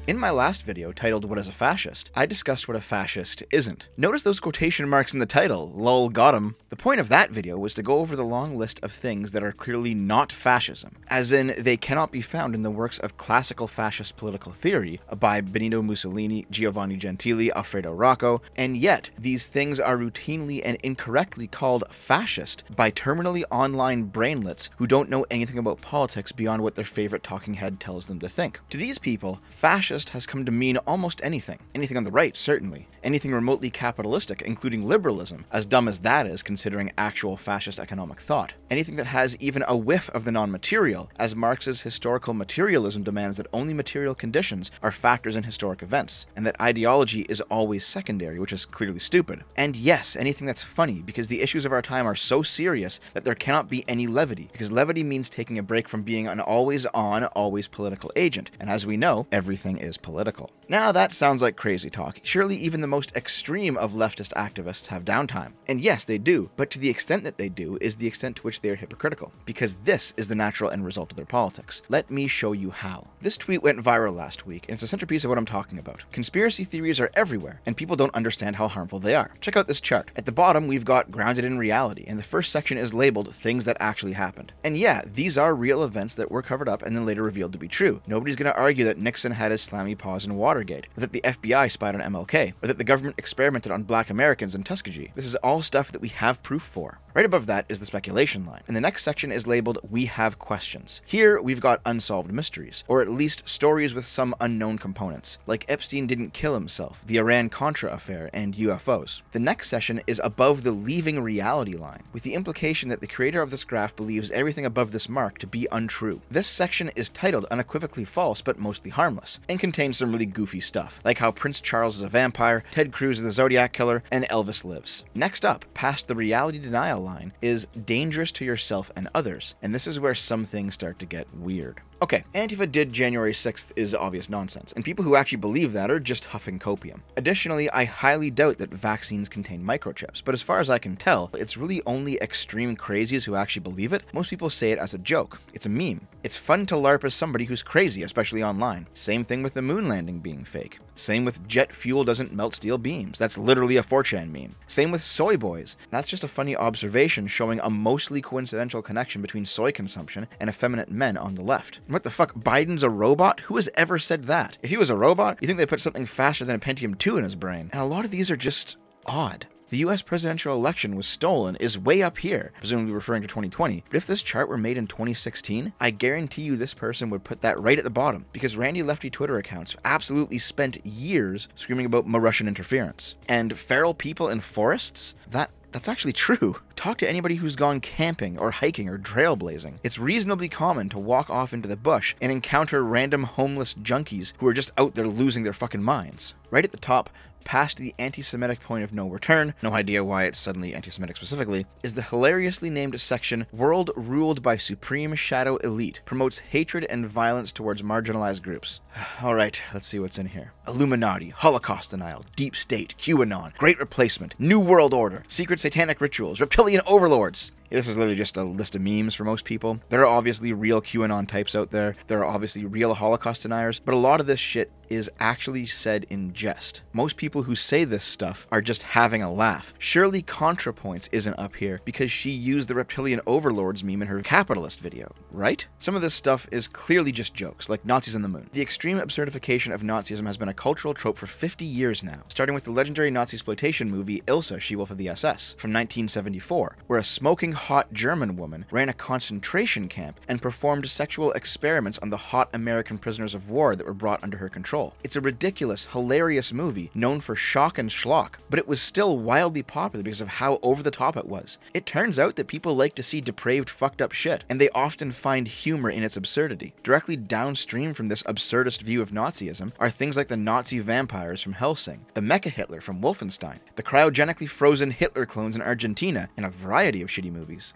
In my last video, titled What is a Fascist?, I discussed what a fascist isn't. Notice those quotation marks in the title, lol got 'em. The point of that video was to go over the long list of things that are clearly not fascism, as in they cannot be found in the works of classical fascist political theory by Benito Mussolini, Giovanni Gentili, Alfredo Rocco, and yet these things are routinely and incorrectly called fascist by terminally online brainlets who don't know anything about politics beyond what their favorite talking head tells them to think. To these people, fascist has come to mean almost anything. Anything on the right, certainly. Anything remotely capitalistic, including liberalism, as dumb as that is considering actual fascist economic thought. Anything that has even a whiff of the non-material, as Marx's historical materialism demands that only material conditions are factors in historic events, and that ideology is always secondary, which is clearly stupid. And yes, anything that's funny, because the issues of our time are so serious that there cannot be any levity, because levity means taking a break from being an always-on, always political agent, and as we know, everything is political. Now that sounds like crazy talk. Surely even the most extreme of leftist activists have downtime. And yes, they do, but to the extent that they do is the extent to which they are hypocritical, because this is the natural end result of their politics. Let me show you how. This tweet went viral last week, and it's a centerpiece of what I'm talking about. Conspiracy theories are everywhere, and people don't understand how harmful they are. Check out this chart. At the bottom, we've got grounded in reality, and the first section is labeled things that actually happened. And yeah, these are real events that were covered up and then later revealed to be true. Nobody's gonna argue that Nixon had his slammy paws in Watergate, or that the FBI spied on MLK, or that the government experimented on black Americans in Tuskegee. This is all stuff that we have proof for. Right above that is the speculation line, and the next section is labeled We Have Questions. Here we've got unsolved mysteries, or at least stories with some unknown components, like Epstein didn't kill himself, the Iran-Contra affair, and UFOs. The next section is above the leaving reality line, with the implication that the creator of this graph believes everything above this mark to be untrue. This section is titled unequivocally false but mostly harmless, and contains some really goofy stuff, like how Prince Charles is a vampire, Ted Cruz is the Zodiac Killer, and Elvis lives. Next up, past the reality denial line, is dangerous to yourself and others, and this is where some things start to get weird. Okay, Antifa did January 6th is obvious nonsense, and people who actually believe that are just huffing copium. Additionally, I highly doubt that vaccines contain microchips, but as far as I can tell, it's really only extreme crazies who actually believe it. Most people say it as a joke. It's a meme. It's fun to LARP as somebody who's crazy, especially online. Same thing with the moon landing being fake. Same with jet fuel doesn't melt steel beams. That's literally a 4chan meme. Same with soy boys. That's just a funny observation showing a mostly coincidental connection between soy consumption and effeminate men on the left. What the fuck, Biden's a robot? Who has ever said that? If he was a robot, you think they put something faster than a Pentium 2 in his brain. And a lot of these are just odd. The US presidential election was stolen is way up here, presumably referring to 2020, but if this chart were made in 2016, I guarantee you this person would put that right at the bottom, because Randy Lefty Twitter accounts absolutely spent years screaming about Russian interference. And feral people in forests? That's actually true. Talk to anybody who's gone camping or hiking or trailblazing. It's reasonably common to walk off into the bush and encounter random homeless junkies who are just out there losing their fucking minds. Right at the top, past the anti-Semitic point of no return, no idea why it's suddenly anti-Semitic specifically, is the hilariously named section World Ruled by Supreme Shadow Elite, promotes hatred and violence towards marginalized groups. Alright, let's see what's in here. Illuminati, Holocaust denial, Deep State, QAnon, Great Replacement, New World Order, secret satanic rituals, reptilian overlords. This is literally just a list of memes for most people. There are obviously real QAnon types out there. There are obviously real Holocaust deniers, but a lot of this shit is actually said in jest. Most people who say this stuff are just having a laugh. Surely ContraPoints isn't up here because she used the reptilian overlords meme in her capitalist video, right? Some of this stuff is clearly just jokes, like Nazis on the moon. The extreme absurdification of Nazism has been a cultural trope for 50 years now, starting with the legendary Nazi-exploitation movie Ilsa, She-Wolf of the SS, from 1974, where a smoking hot German woman ran a concentration camp and performed sexual experiments on the hot American prisoners of war that were brought under her control. It's a ridiculous, hilarious movie known for shock and schlock, but it was still wildly popular because of how over the top it was. It turns out that people like to see depraved, fucked up shit, and they often find humor in its absurdity. Directly downstream from this absurdist view of Nazism are things like the Nazi vampires from Helsing, the Mecha Hitler from Wolfenstein, the cryogenically frozen Hitler clones in Argentina, and a variety of shitty movies.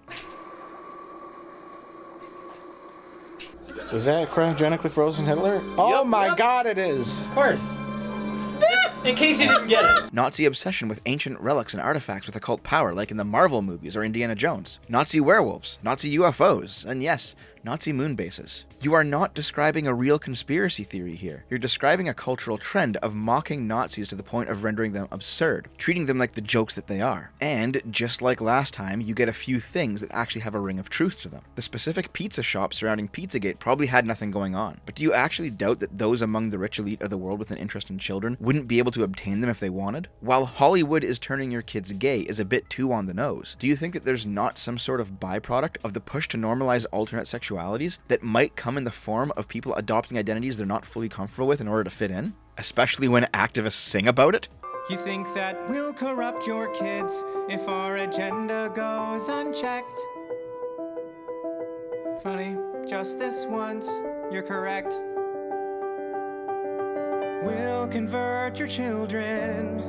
Is that a cryogenically frozen Hitler? Oh my god, it is! Of course. In case you didn't get it. Nazi obsession with ancient relics and artifacts with occult power, like in the Marvel movies or Indiana Jones. Nazi werewolves, Nazi UFOs, and yes, Nazi moon bases. You are not describing a real conspiracy theory here. You're describing a cultural trend of mocking Nazis to the point of rendering them absurd, treating them like the jokes that they are. And, just like last time, you get a few things that actually have a ring of truth to them. The specific pizza shop surrounding Pizzagate probably had nothing going on, but do you actually doubt that those among the rich elite of the world with an interest in children wouldn't be able to obtain them if they wanted? While Hollywood is turning your kids gay is a bit too on the nose, do you think that there's not some sort of byproduct of the push to normalize alternate sexualities that might come in the form of people adopting identities they're not fully comfortable with in order to fit in? Especially when activists sing about it? You think that we'll corrupt your kids if our agenda goes unchecked? Funny, just this once, you're correct. We'll convert your children.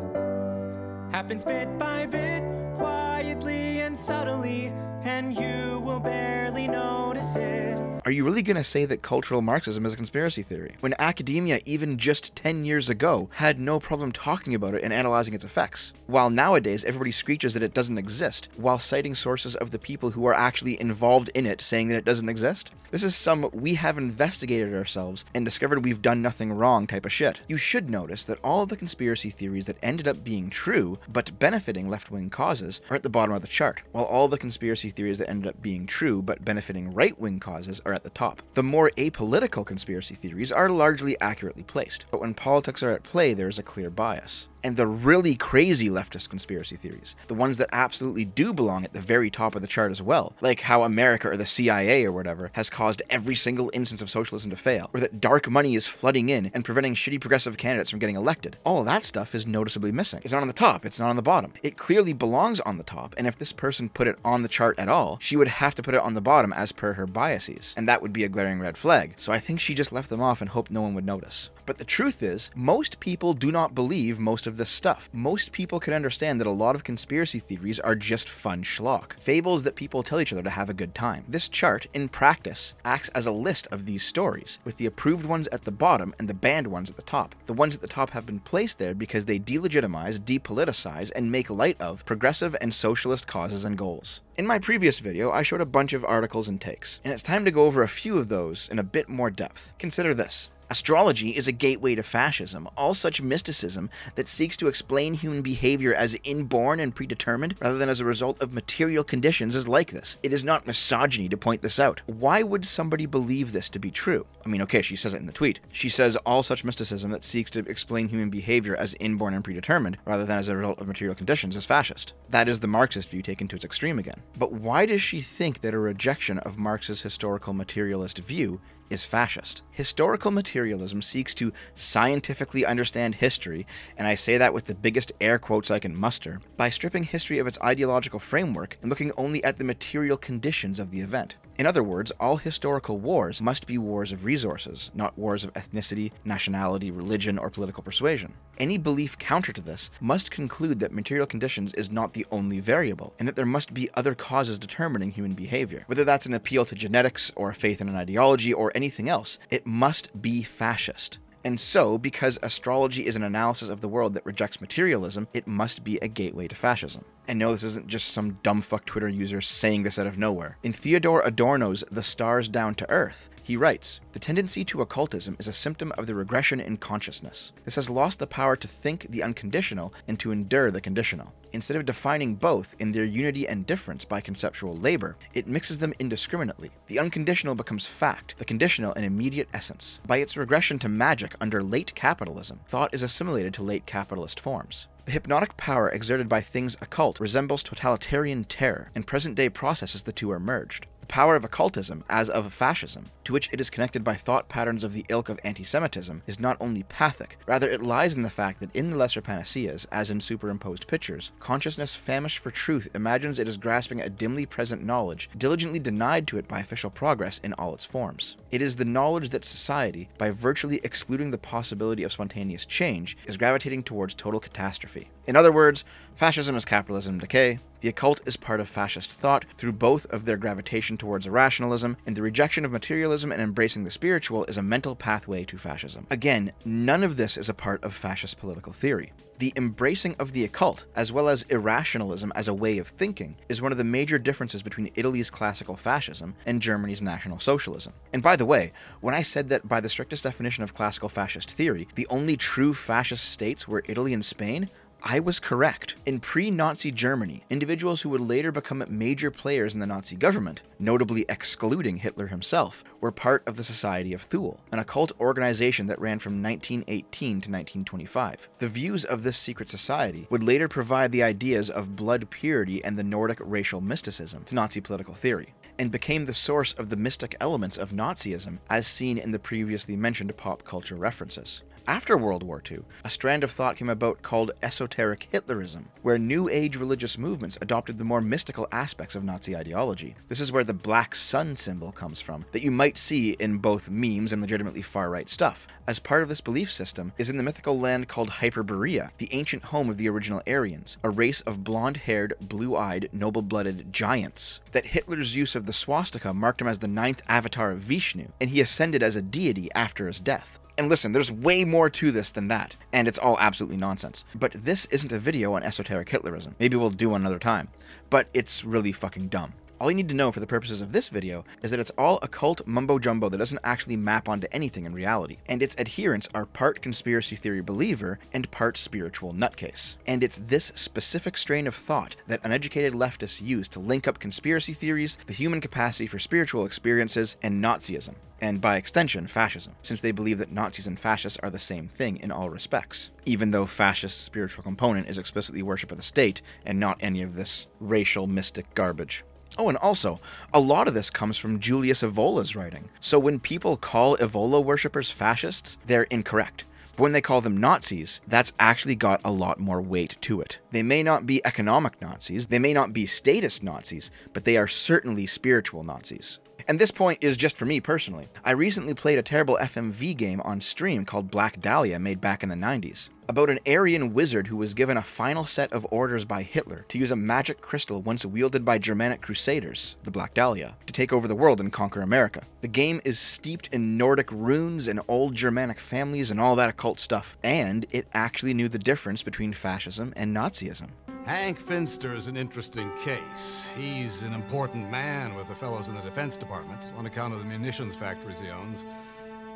Happens bit by bit, quietly and subtly, and you will barely notice it. Are you really gonna say that cultural Marxism is a conspiracy theory, when academia even just 10 years ago had no problem talking about it and analyzing its effects? While nowadays everybody screeches that it doesn't exist, while citing sources of the people who are actually involved in it saying that it doesn't exist? This is some we have investigated ourselves and discovered we've done nothing wrong type of shit. You should notice that all of the conspiracy theories that ended up being true, but benefiting left-wing causes, are at the bottom of the chart, while all the conspiracy theories that ended up being true, but benefiting right-wing causes, are at the top. The more apolitical conspiracy theories are largely accurately placed, but when politics are at play, there is a clear bias. And the really crazy leftist conspiracy theories, the ones that absolutely do belong at the very top of the chart as well, like how America or the CIA or whatever has caused every single instance of socialism to fail, or that dark money is flooding in and preventing shitty progressive candidates from getting elected. All of that stuff is noticeably missing. It's not on the top, it's not on the bottom. It clearly belongs on the top, and if this person put it on the chart at all, she would have to put it on the bottom as per her biases, and that would be a glaring red flag, so I think she just left them off and hoped no one would notice. But the truth is, most people do not believe most of this stuff. Most people can understand that a lot of conspiracy theories are just fun schlock, fables that people tell each other to have a good time. This chart, in practice, acts as a list of these stories, with the approved ones at the bottom and the banned ones at the top. The ones at the top have been placed there because they delegitimize, depoliticize, and make light of progressive and socialist causes and goals. In my previous video, I showed a bunch of articles and takes, and it's time to go over a few of those in a bit more depth. Consider this. Astrology is a gateway to fascism. All such mysticism that seeks to explain human behavior as inborn and predetermined rather than as a result of material conditions is like this. It is not misogyny to point this out. Why would somebody believe this to be true? I mean, okay, she says it in the tweet. She says all such mysticism that seeks to explain human behavior as inborn and predetermined rather than as a result of material conditions is fascist. That is the Marxist view taken to its extreme again. But why does she think that a rejection of Marx's historical materialist view is fascist? Historical materialism seeks to scientifically understand history, and I say that with the biggest air quotes I can muster, by stripping history of its ideological framework and looking only at the material conditions of the event. In other words, all historical wars must be wars of resources, not wars of ethnicity, nationality, religion, or political persuasion. Any belief counter to this must conclude that material conditions is not the only variable, and that there must be other causes determining human behavior. Whether that's an appeal to genetics, or a faith in an ideology, or anything else, it must be fascist. And so, because astrology is an analysis of the world that rejects materialism, it must be a gateway to fascism. And no, this isn't just some dumbfuck Twitter user saying this out of nowhere. In Theodore Adorno's The Stars Down to Earth, he writes, "The tendency to occultism is a symptom of the regression in consciousness. This has lost the power to think the unconditional and to endure the conditional. Instead of defining both in their unity and difference by conceptual labor, it mixes them indiscriminately. The unconditional becomes fact, the conditional an immediate essence. By its regression to magic under late capitalism, thought is assimilated to late capitalist forms. The hypnotic power exerted by things occult resembles totalitarian terror. In present-day processes, the two are merged. The power of occultism, as of fascism, to which it is connected by thought patterns of the ilk of anti-Semitism, is not only pathic, rather it lies in the fact that in the lesser panaceas, as in superimposed pictures, consciousness famished for truth imagines it is grasping a dimly present knowledge, diligently denied to it by official progress in all its forms. It is the knowledge that society, by virtually excluding the possibility of spontaneous change, is gravitating towards total catastrophe. In other words, fascism is capitalism decay, The occult is part of fascist thought through both of their gravitation towards irrationalism, and the rejection of materialism and embracing the spiritual is a mental pathway to fascism. Again, none of this is a part of fascist political theory. The embracing of the occult, as well as irrationalism as a way of thinking, is one of the major differences between Italy's classical fascism and Germany's National Socialism. And by the way, when I said that by the strictest definition of classical fascist theory, the only true fascist states were Italy and Spain, I was correct. In pre-Nazi Germany, individuals who would later become major players in the Nazi government, notably excluding Hitler himself, were part of the Society of Thule, an occult organization that ran from 1918 to 1925. The views of this secret society would later provide the ideas of blood purity and the Nordic racial mysticism to Nazi political theory, and became the source of the mystic elements of Nazism as seen in the previously mentioned pop culture references. After World War II, a strand of thought came about called esoteric Hitlerism, where New Age religious movements adopted the more mystical aspects of Nazi ideology. This is where the black sun symbol comes from, that you might see in both memes and legitimately far-right stuff. As part of this belief system is in the mythical land called Hyperborea, the ancient home of the original Aryans, a race of blonde-haired, blue-eyed, noble-blooded giants. That Hitler's use of the swastika marked him as the 9th avatar of Vishnu, and he ascended as a deity after his death. And listen, there's way more to this than that, and it's all absolutely nonsense. But this isn't a video on esoteric Hitlerism. Maybe we'll do one another time. But it's really fucking dumb. All you need to know for the purposes of this video is that it's all occult mumbo-jumbo that doesn't actually map onto anything in reality, and its adherents are part conspiracy theory believer and part spiritual nutcase. And it's this specific strain of thought that uneducated leftists use to link up conspiracy theories, the human capacity for spiritual experiences, and Nazism, and by extension, fascism, since they believe that Nazis and fascists are the same thing in all respects, even though fascist spiritual component is explicitly worship of the state and not any of this racial mystic garbage. Oh, and also, a lot of this comes from Julius Evola's writing. So when people call Evola worshippers fascists, they're incorrect. But when they call them Nazis, that's actually got a lot more weight to it. They may not be economic Nazis, they may not be statist Nazis, but they are certainly spiritual Nazis. And this point is just for me personally. I recently played a terrible FMV game on stream called Black Dahlia, made back in the 90s, about an Aryan wizard who was given a final set of orders by Hitler to use a magic crystal once wielded by Germanic crusaders, the Black Dahlia, to take over the world and conquer America. The game is steeped in Nordic runes and old Germanic families and all that occult stuff, and it actually knew the difference between fascism and Nazism. Hank Finster is an interesting case. He's an important man with the fellows in the Defense Department on account of the munitions factories he owns.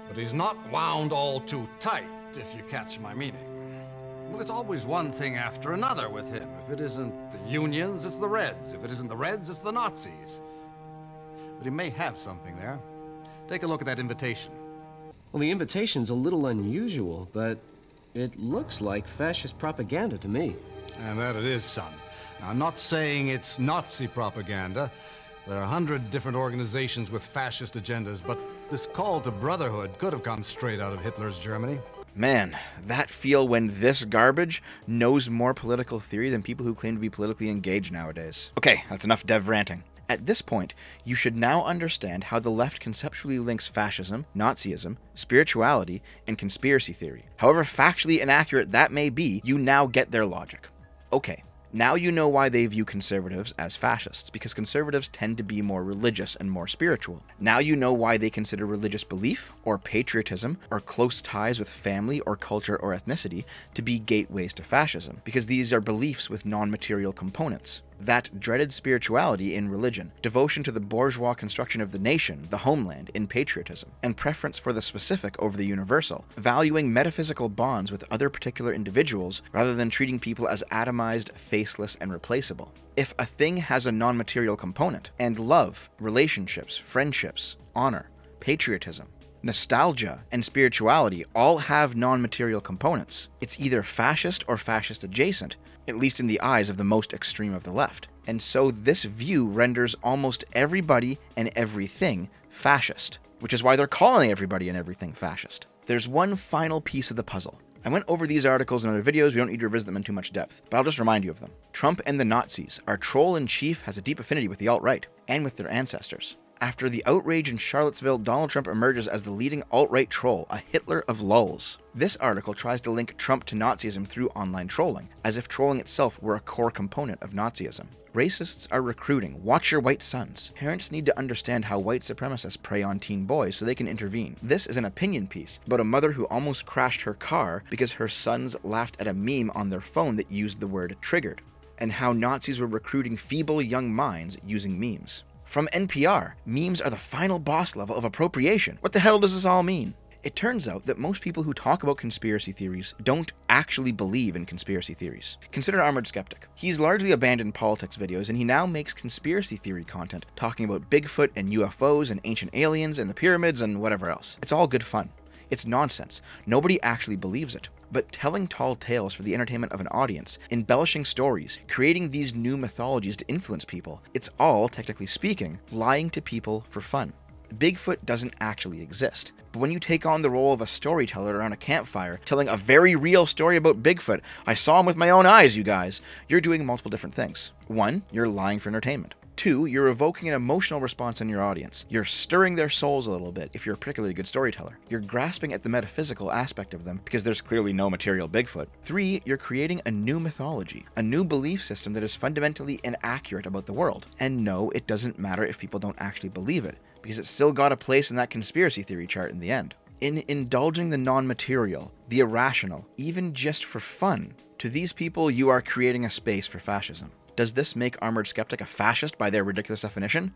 But he's not wound all too tight, if you catch my meaning. Well, it's always one thing after another with him. If it isn't the unions, it's the Reds. If it isn't the Reds, it's the Nazis. But he may have something there. Take a look at that invitation. Well, the invitation's a little unusual, but it looks like fascist propaganda to me. And that it is, son. Now, I'm not saying it's Nazi propaganda. There are 100 different organizations with fascist agendas, but this call to brotherhood could have come straight out of Hitler's Germany. Man, that feel when this garbage knows more political theory than people who claim to be politically engaged nowadays. Okay, that's enough dev ranting. At this point, you should now understand how the left conceptually links fascism, Nazism, spirituality, and conspiracy theory. However factually inaccurate that may be, you now get their logic. Okay, now you know why they view conservatives as fascists, because conservatives tend to be more religious and more spiritual. Now you know why they consider religious belief, or patriotism, or close ties with family or culture or ethnicity to be gateways to fascism, because these are beliefs with non-material components. That dreaded spirituality in religion, devotion to the bourgeois construction of the nation, the homeland, in patriotism, and preference for the specific over the universal, valuing metaphysical bonds with other particular individuals rather than treating people as atomized, faceless, and replaceable. If a thing has a non-material component, and love, relationships, friendships, honor, patriotism, nostalgia, and spirituality all have non-material components, it's either fascist or fascist adjacent, at least in the eyes of the most extreme of the left. And so this view renders almost everybody and everything fascist, which is why they're calling everybody and everything fascist. There's one final piece of the puzzle. I went over these articles in other videos, we don't need to revisit them in too much depth, but I'll just remind you of them. Trump and the Nazis, our troll-in-chief has a deep affinity with the alt-right, and with their ancestors. After the outrage in Charlottesville, Donald Trump emerges as the leading alt-right troll, a Hitler of lulz. This article tries to link Trump to Nazism through online trolling, as if trolling itself were a core component of Nazism. Racists are recruiting. Watch your white sons. Parents need to understand how white supremacists prey on teen boys so they can intervene. This is an opinion piece about a mother who almost crashed her car because her sons laughed at a meme on their phone that used the word triggered, and how Nazis were recruiting feeble young minds using memes. From NPR, memes are the final boss level of appropriation. What the hell does this all mean? It turns out that most people who talk about conspiracy theories don't actually believe in conspiracy theories. Consider Armored Skeptic. He's largely abandoned politics videos and he now makes conspiracy theory content, talking about Bigfoot and UFOs and ancient aliens and the pyramids and whatever else. It's all good fun. It's nonsense. Nobody actually believes it. But telling tall tales for the entertainment of an audience, embellishing stories, creating these new mythologies to influence people, it's all, technically speaking, lying to people for fun. Bigfoot doesn't actually exist. But when you take on the role of a storyteller around a campfire, telling a very real story about Bigfoot, I saw him with my own eyes, you guys, you're doing multiple different things. 1, you're lying for entertainment. 2, you're evoking an emotional response in your audience. You're stirring their souls a little bit if you're a particularly good storyteller. You're grasping at the metaphysical aspect of them because there's clearly no material Bigfoot. 3, you're creating a new mythology, a new belief system that is fundamentally inaccurate about the world. And no, it doesn't matter if people don't actually believe it, because it's still got a place in that conspiracy theory chart in the end. In indulging the non-material, the irrational, even just for fun, to these people you are creating a space for fascism. Does this make Armored Skeptic a fascist by their ridiculous definition?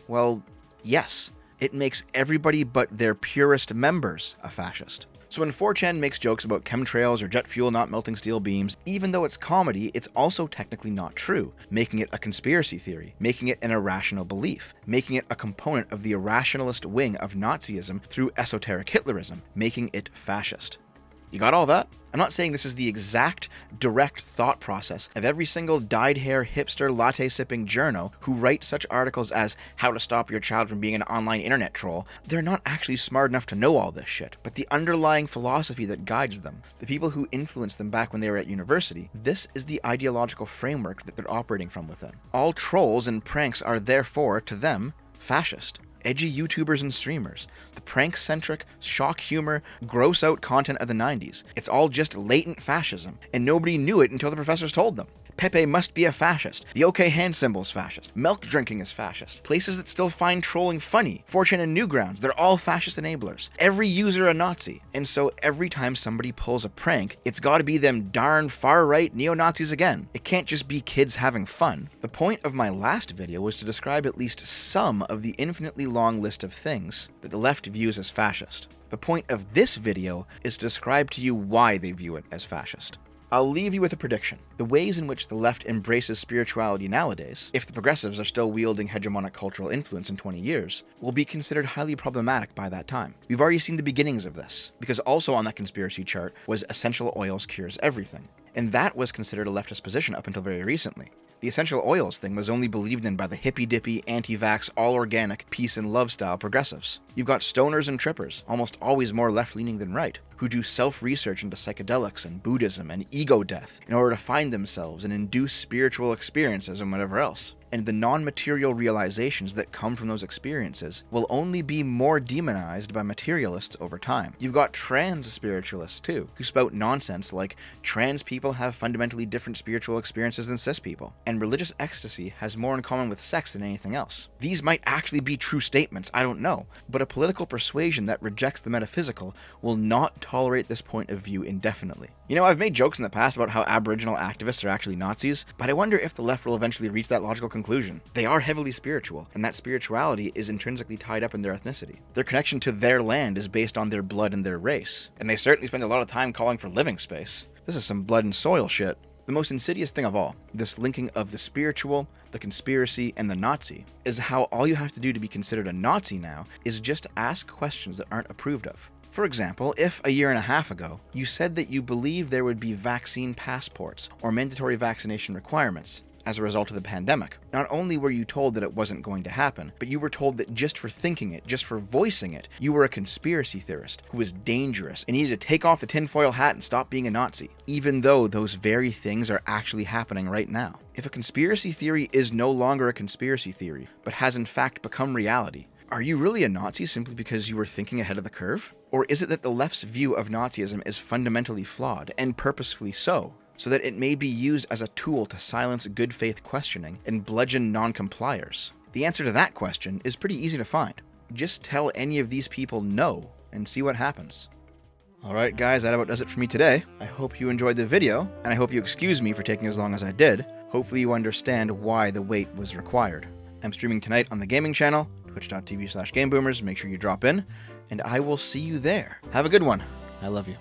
Well, yes. It makes everybody but their purest members a fascist. So when 4chan makes jokes about chemtrails or jet fuel not melting steel beams, even though it's comedy, it's also technically not true, making it a conspiracy theory, making it an irrational belief, making it a component of the irrationalist wing of Nazism through esoteric Hitlerism, making it fascist. You got all that? I'm not saying this is the exact, direct thought process of every single dyed-hair, hipster, latte-sipping journo who writes such articles as how to stop your child from being an online internet troll. They're not actually smart enough to know all this shit, but the underlying philosophy that guides them, the people who influenced them back when they were at university, this is the ideological framework that they're operating from within. All trolls and pranks are therefore, to them, fascist. Edgy YouTubers and streamers, the prank-centric, shock humor, gross-out content of the 90s. It's all just latent fascism, and nobody knew it until the professors told them. Pepe must be a fascist. The OK hand symbol is fascist. Milk drinking is fascist. Places that still find trolling funny, 4chan and Newgrounds, they're all fascist enablers. Every user a Nazi. And so every time somebody pulls a prank, it's gotta be them darn far-right neo-Nazis again. It can't just be kids having fun. The point of my last video was to describe at least some of the infinitely long list of things that the left views as fascist. The point of this video is to describe to you why they view it as fascist. I'll leave you with a prediction. The ways in which the left embraces spirituality nowadays, if the progressives are still wielding hegemonic cultural influence in 20 years, will be considered highly problematic by that time. We've already seen the beginnings of this, because also on that conspiracy chart was essential oils cures everything. And that was considered a leftist position up until very recently. The essential oils thing was only believed in by the hippy-dippy, anti-vax, all-organic, peace and love style progressives. You've got stoners and trippers, almost always more left-leaning than right, who do self-research into psychedelics and Buddhism and ego death in order to find themselves and induce spiritual experiences and whatever else. And the non-material realizations that come from those experiences will only be more demonized by materialists over time. You've got trans spiritualists too, who spout nonsense like trans people have fundamentally different spiritual experiences than cis people, and religious ecstasy has more in common with sex than anything else. These might actually be true statements, I don't know, but a political persuasion that rejects the metaphysical will not tolerate this point of view indefinitely. You know, I've made jokes in the past about how Aboriginal activists are actually Nazis, but I wonder if the left will eventually reach that logical conclusion. They are heavily spiritual, and that spirituality is intrinsically tied up in their ethnicity. Their connection to their land is based on their blood and their race, and they certainly spend a lot of time calling for living space. This is some blood and soil shit. The most insidious thing of all, this linking of the spiritual, the conspiracy, and the Nazi, is how all you have to do to be considered a Nazi now is just ask questions that aren't approved of. For example, if a year and a half ago, you said that you believed there would be vaccine passports or mandatory vaccination requirements, as a result of the pandemic. Not only were you told that it wasn't going to happen, but you were told that just for thinking it, just for voicing it, you were a conspiracy theorist who was dangerous and needed to take off the tinfoil hat and stop being a Nazi, even though those very things are actually happening right now. If a conspiracy theory is no longer a conspiracy theory, but has in fact become reality, are you really a Nazi simply because you were thinking ahead of the curve? Or is it that the left's view of Nazism is fundamentally flawed, and purposefully so that it may be used as a tool to silence good faith questioning and bludgeon non-compliers? The answer to that question is pretty easy to find. Just tell any of these people no, and see what happens. Alright guys, that about does it for me today. I hope you enjoyed the video, and I hope you excuse me for taking as long as I did. Hopefully you understand why the wait was required. I'm streaming tonight on the gaming channel, twitch.tv/gameboomers. Make sure you drop in, and I will see you there. Have a good one. I love you.